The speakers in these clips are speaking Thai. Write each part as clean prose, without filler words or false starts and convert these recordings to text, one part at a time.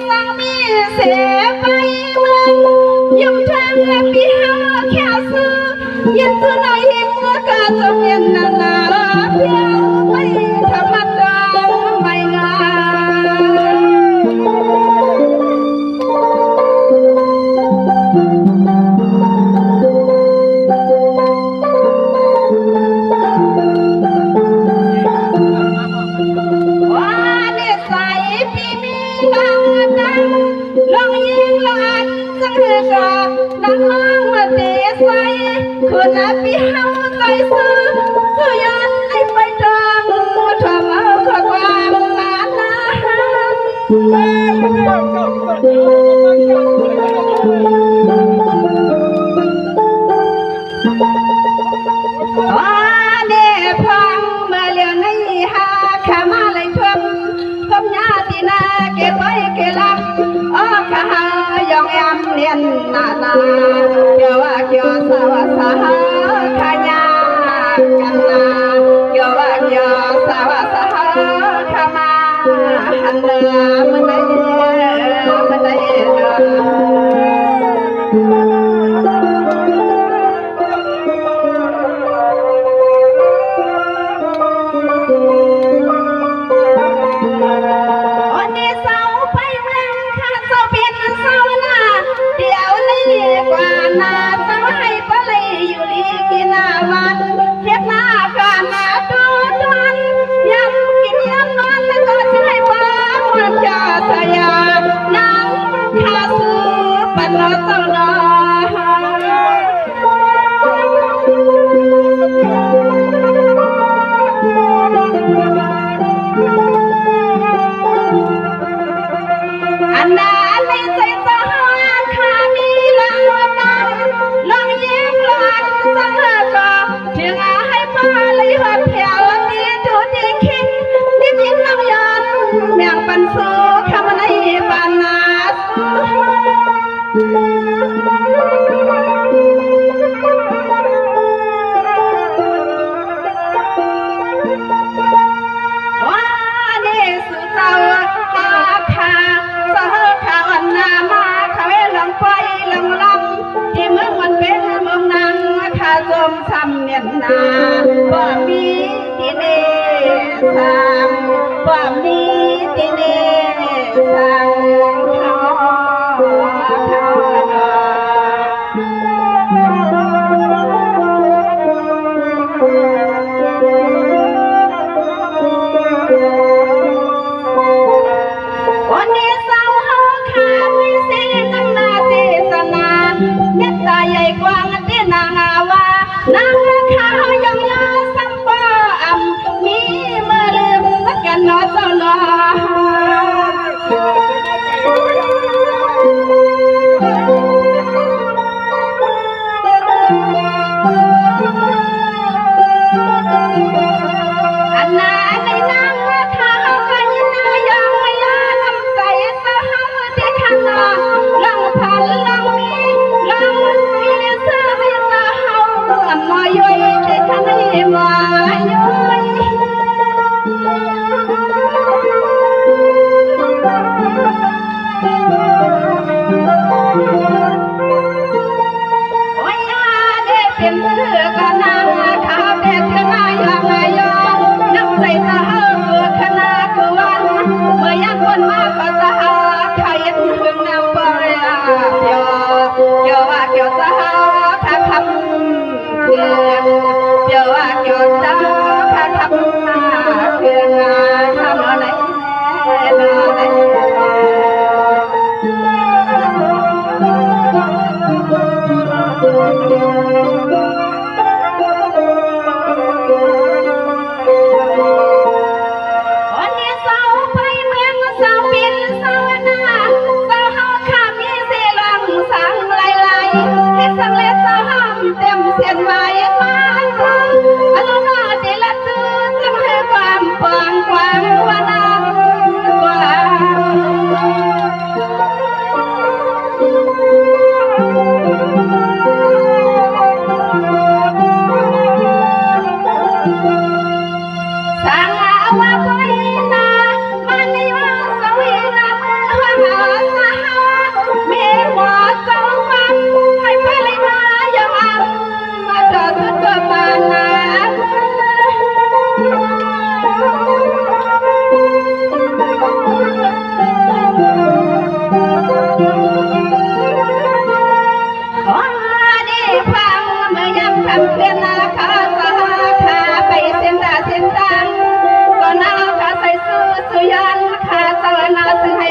สังมีเสไปเมืองยิ้มทางปีหาแค่ซื้อยินสุนัยเมื่อกาจะเมียนนานาเพียงไม่ธรรมดาไม่งามลองยิงลานสังเหือกนังน้องมาเตะใส่คืนนับปีเฮาใจซื้อซื้อยันไอไปทางทำเอาขวางมาหน้าว่าเน่พังเมื่อเลี้ยงในหาขามาเลยทำผมญาตินาเกไปเกลับข้ายองยำเนียนนานาเกี่ยวว่าเกี่ยวสาวสาขายากันนาเกี่ยวว่าเกี่ยวสาวสาขามาหันเนื้อมันได้กว่านาสาวให้ปะเลยอยู่ลีกินอาวันเทียบหน้ากันนาตัวทันยำกินยำนอนแล้วก็ใช้บ้านมันจะสยามนั่งข้าซื้อปันนอเจ้านาอันนั้นไม่ใช่สาวข้ามีลังลองยิงลานสังเหือกถึงให้ป้าเลยหัดเพียวดีดูดีคิดนิดยิงน้องยันเมียงปันสูคำในปานาว่าเนสุเจ้าหาขาสะขาวันนามาเขาให้ลองไปลองลำที่เมืองวันเป็นเมืองนางข้าจมซ้ำเนียนนาบ่มีที่เนสังบ่มีที่เนสังเขาวันนี้สาวเฮาขามีเสียงตั้งนาเจสนาเมตตาใหญ่กว้างที่นางาวานางข้าวยังยาสัมปะอำมีเมื่อลืมนักกันนอเจ้านาอันนั้นในนางข้าวกันยินดียังไม่ยาลำใจสาวที่ข้างหน้าลังพันลังมีเสื้อให้สาวมาย่อยที่ข้างในมาย่อยโอ้ยเด็กเป็นเสือกันนางข้าวเด็กขนายังไงยอมนับใจสาวขนาดวันเมื่อยักวันมากก็จะหาใครยังถึงนำไปเกี่ยวว่าเกี่ยวจะหาข้าคำเพื่อนเกี่ยวว่าเกี่ยวจะข้าคำเพื่อนทำอะไรวันนี้สาวไปเมืองสาวเป็นสาวนาสาวเฮาข้ามีเสลัง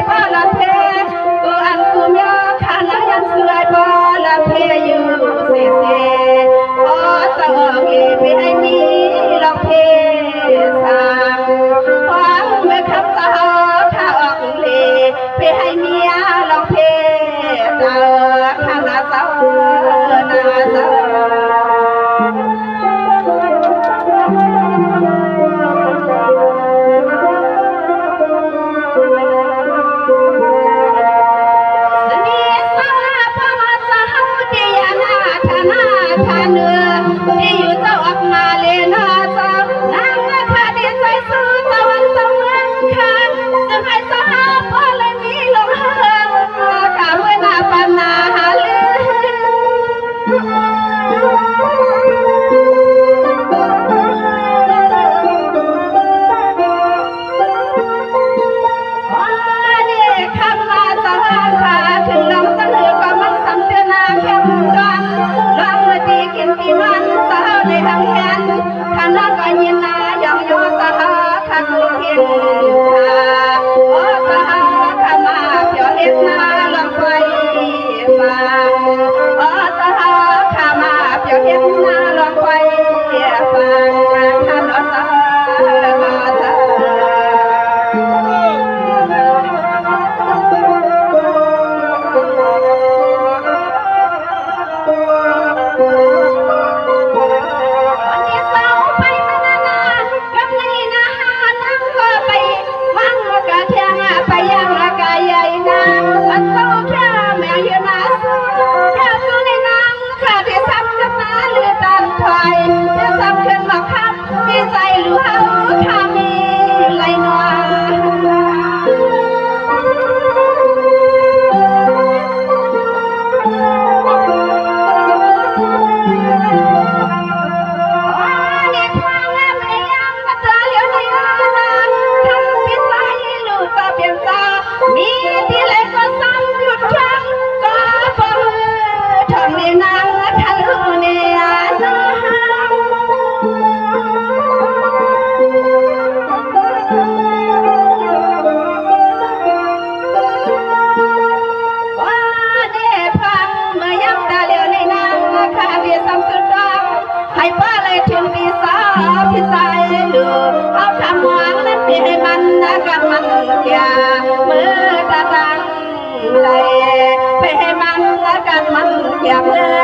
บ่ละเพกูอันกูเมียขานังยันสวยบ่ละเพอยู่เสียเสียโอ้เจ้าเอ๋ไปให้มีลองเพสามฟังเมื่อคำเจ้าข้าออกเลไปให้เมียลองเพเจ้าข้านาเจ้านาเจ้าเนื้อที่อยู่เจ้าออกมาเลนาเจ้านางเมื่อขาดีใจสู้เจ้าวันเจ้าเมืองคันจึงให้เจ้าหาพ่อเลยมีลงเฮิงกาเมื่อนาปันนาหาลืถึงลำจะเหลือก็มันสำเตือนนาเข้มกันลำมาตีกินตีมันเจ้าในทางแขนขันน้องก็ยินนายองโยจะหาขัดเพียงขาโอ้จะหาขมาเพียวเล็บนาลำไฟฟังโอ้จะหาขมาเพียวเล็บนาลำไฟฟังขันอ้อมาเจ้าใจหรือเฮาข้ามีไรนวนี่ทางแม่ไม่ยังกระตาเลี้ยวในอาณาทำพิสัยลูกจะเปลี่ยนตามีที่เล็กก็ซ้ำหยุดชังก็บ่ทำในนางทะลุในอาณาให้ป้าเลยถึงปีสาพิสัยลูเอาทำหวังนั้นปีให้มันกับมันแก่มือตะตังเลยไปให้มันกับมันแก่มือ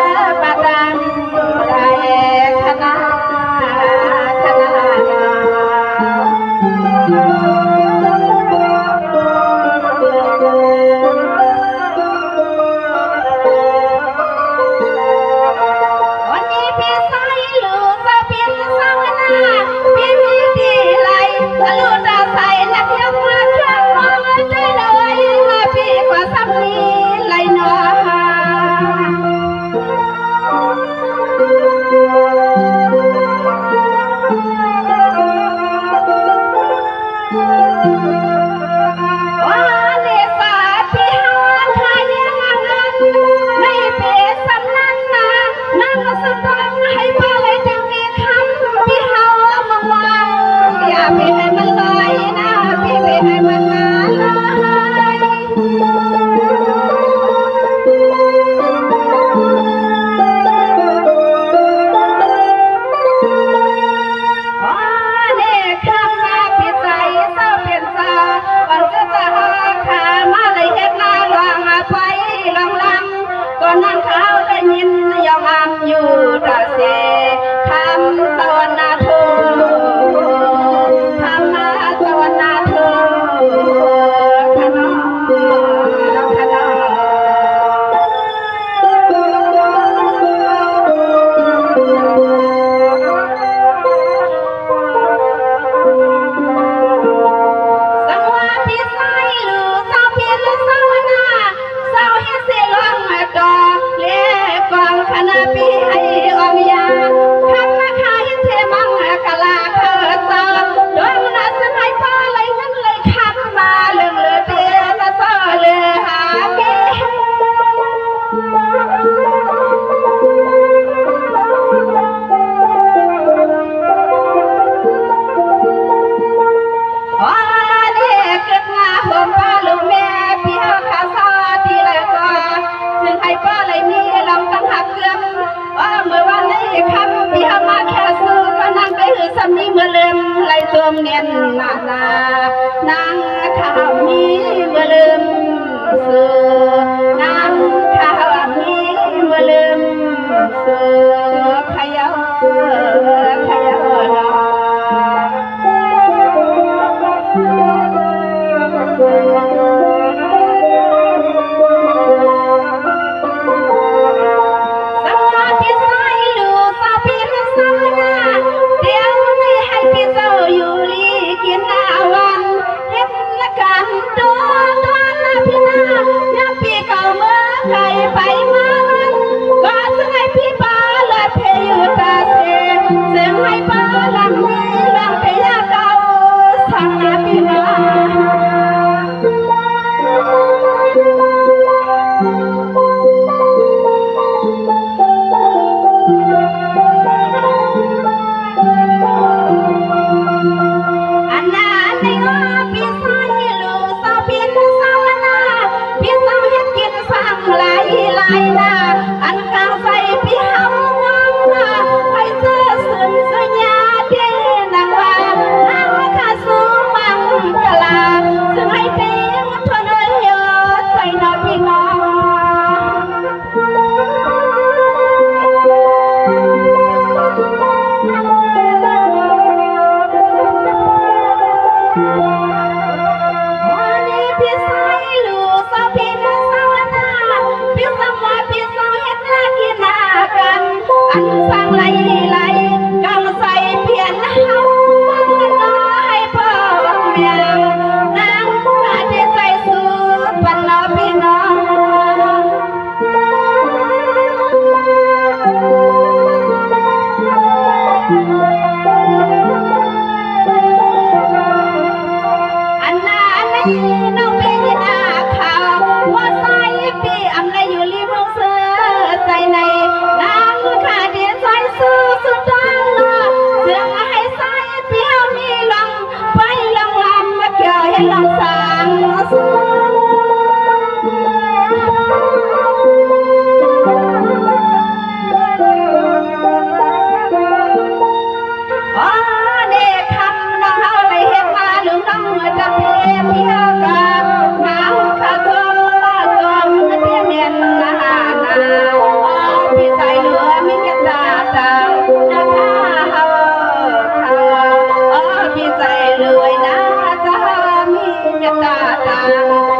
ตะตังเลยคณะนั่งเขาได้ยินยอมอันอยู่ตาเสคำตะวันนาเธอคำมาตะวันนาเธอขนมขนมสังวาพิสัยลูกสาวเพียรสาวนาสาวเฮเสลองดอเล่กองคณะปีให้ออมยา ข้าวมีบ่ลืมซื้อน้ำข้าวมีบ่ลืมซื้อขยะขยะนอไปมานั้นก็จะให้พี่ป้าเลิศเพยตาเสียเสียงให้ป้าลำนี้ลำเพยเก่าสังนาพี่น้อันนั้นในว่าพี่สายลูกสาวพี่สาวนาพี่สาวเฮ็ดกินฟังหลายนาอันกลางใส่พี่เฮางามนาให้เสื้อสุนสัญญาเดนางว่าอางข้าสู้มังกลาซึ่งให้เต็มทนเยอะใส่นอพี่น้องพี่สายลูกสาวพี่สาวนาพี่สาวว่าพี่สาวเฮ็ดนากินนากันอันสั่งไหลกำใส่เปลี่ยนเฮาน้อยให้พ่อเมียนางขาดใจสู้ปันนอพี่น้องอันนั้นน้องพี่นาข่าวว่าใส่ปีอำนาจอยู่ริมเสือใจในนางขาดใจสู้สุดดังเสือให้ใส่เปียวมีลองไปลองลำมาเกี่ยวให้ลองสางอ๋อเด็กคำน้องเฮาเลยเฮ็ดมาลุงน้องจะเพียพี่เฮากะน้ำข้าจมมาจมเพียเมียนนาอ๋อพี่ใจเหลือมีเงินตาตังนะคะเฮาอ๋อพี่ใจเลยนะจะมีเงินตาตัง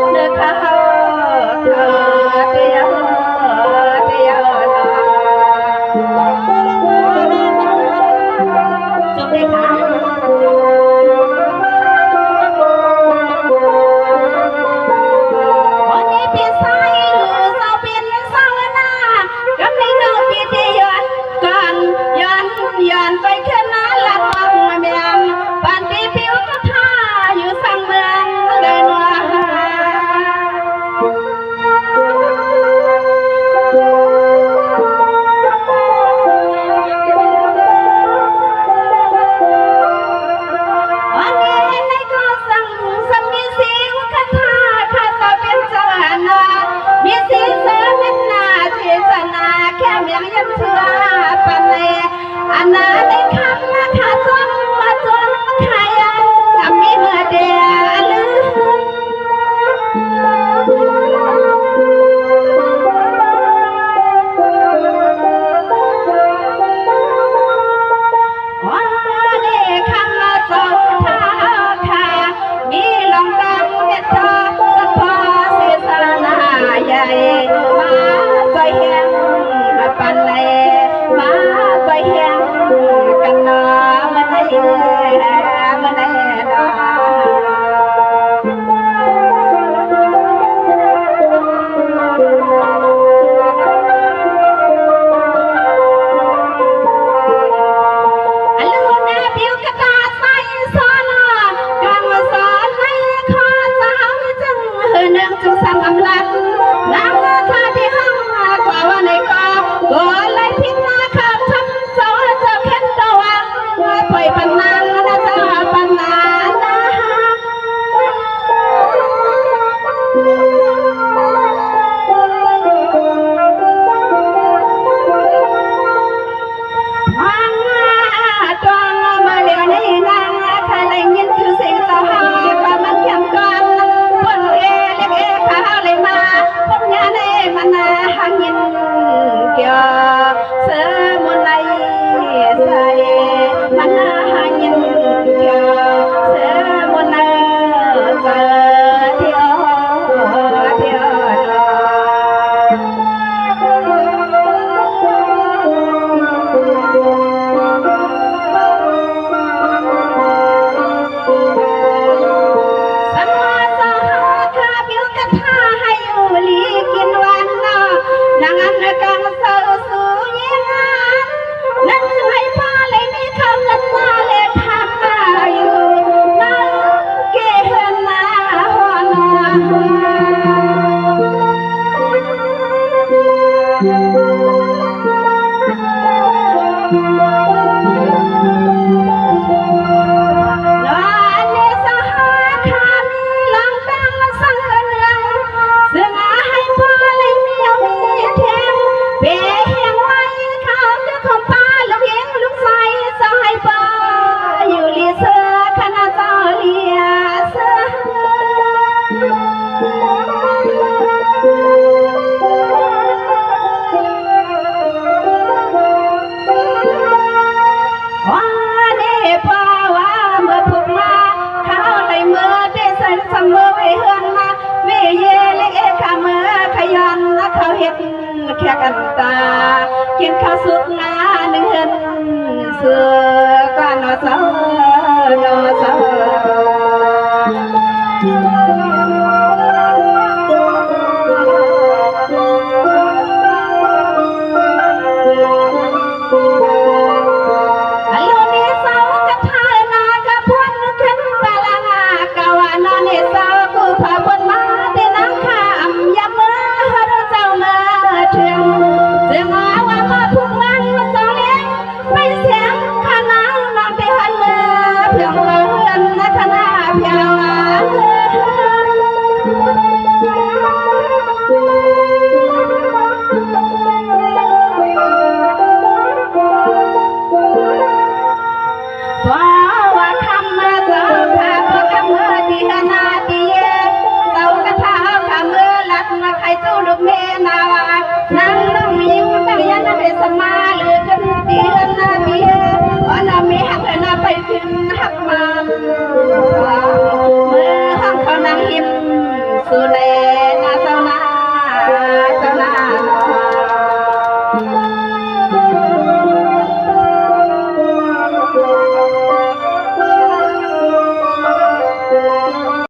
สุใน